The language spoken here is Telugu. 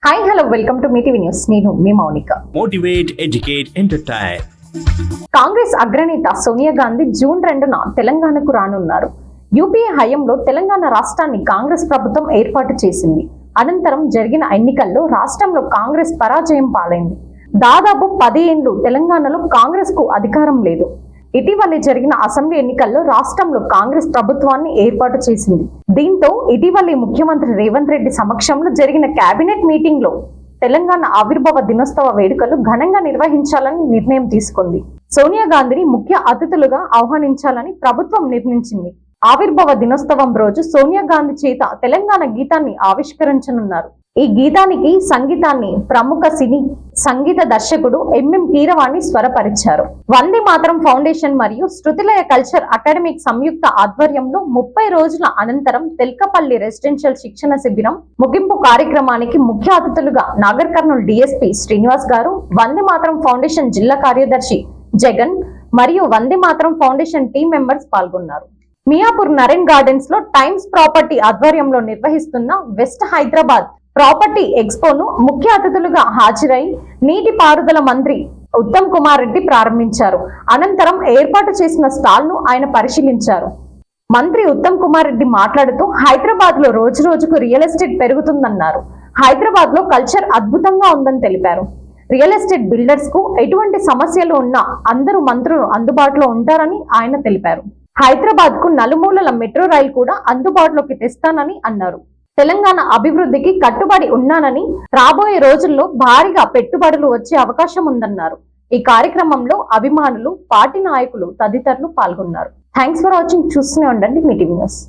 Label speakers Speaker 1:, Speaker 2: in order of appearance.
Speaker 1: Hi hello welcome to Mee న్యూస్. నేను మీ Mounika.
Speaker 2: Motivate, educate, entertain.
Speaker 1: Congress అగ్రనేత సోనియా గాంధీ జూన్ 2న తెలంగాణకు రానున్నారు. యూపీఏ హయాంలో తెలంగాణ రాష్ట్రాన్ని కాంగ్రెస్ ప్రభుత్వం ఏర్పాటు చేసింది. అనంతరం జరిగిన ఎన్నికల్లో రాష్ట్రంలో కాంగ్రెస్ పరాజయం పాలైంది. దాదాపు 10 ఏళ్లు తెలంగాణలో కాంగ్రెస్ కు అధికారం లేదు. ఇటీవలే జరిగిన అసెంబ్లీ ఎన్నికల్లో రాష్ట్రంలో కాంగ్రెస్ ప్రభుత్వాన్ని ఏర్పాటు చేసింది. దీంతో ఇటీవలే ముఖ్యమంత్రి రేవంత్ రెడ్డి సమక్షంలో జరిగిన కేబినెట్ మీటింగ్ లో తెలంగాణ ఆవిర్భావ దినోత్సవ వేడుకలు ఘనంగా నిర్వహించాలని నిర్ణయం తీసుకుంది. సోనియా గాంధీని ముఖ్య అతిథులుగా ఆహ్వానించాలని ప్రభుత్వం నిర్ణయించింది. ఆవిర్భావ దినోత్సవం రోజు సోనియా గాంధీ చేత తెలంగాణ గీతాన్ని ఆవిష్కరించనున్నారు. ఈ గీతానికి సంగీతాన్ని ప్రముఖ సినీ సంగీత దర్శకుడు ఎంఎం కీరవాణి స్వరపరిచారు. వందే మాతరం ఫౌండేషన్ మరియు శృతిలయ కల్చర్ అకాడమిక్ సంయుక్త ఆధ్వర్యంలో 30 రోజుల అనంతరం తెల్కపల్లి రెసిడెన్షియల్ శిక్షణ శిబిరం ముగింపు కార్యక్రమానికి ముఖ్య అతిథులుగా నాగర్ కర్నూల్ డిఎస్పీ శ్రీనివాస్ గారు, వందే మాతరం ఫౌండేషన్ జిల్లా కార్యదర్శి జగన్ మరియు Vande Mataram foundation team members పాల్గొన్నారు. మియాపూర్ నరేన్ గార్డెన్స్ లో టైమ్స్ ప్రాపర్టీ ఆధ్వర్యంలో నిర్వహిస్తున్న వెస్ట్ హైదరాబాద్ ప్రాపర్టీ ఎక్స్పోను ముఖ్య అతిథులుగా హాజరై నీటి పారుదల మంత్రి ఉత్తమ్ కుమార్ రెడ్డి ప్రారంభించారు. అనంతరం ఏర్పాటు చేసిన స్టాల్ ను ఆయన పరిశీలించారు. మంత్రి ఉత్తమ్ కుమార్ రెడ్డి మాట్లాడుతూ హైదరాబాద్ లో రోజు రోజుకు రియల్ ఎస్టేట్ పెరుగుతుందన్నారు. హైదరాబాద్ లో కల్చర్ అద్భుతంగా ఉందని తెలిపారు. రియల్ ఎస్టేట్ బిల్డర్స్ కు ఎటువంటి సమస్యలు ఉన్నా అందరూ మంత్రులు అందుబాటులో ఉంటారని ఆయన తెలిపారు. హైదరాబాద్ కు నలుమూలల మెట్రో రైలు కూడా అందుబాటులోకి తెస్తానని అన్నారు. తెలంగాణ అభివృద్ధికి కట్టుబడి ఉన్నానని, రాబోయే రోజుల్లో భారీగా పెట్టుబడులు వచ్చే అవకాశం ఉందన్నారు. ఈ కార్యక్రమంలో అభిమానులు, పార్టీ నాయకులు తదితరులు పాల్గొన్నారు. Thanks for watching. చూస్తూనే ఉండండి మీటీవీ న్యూస్.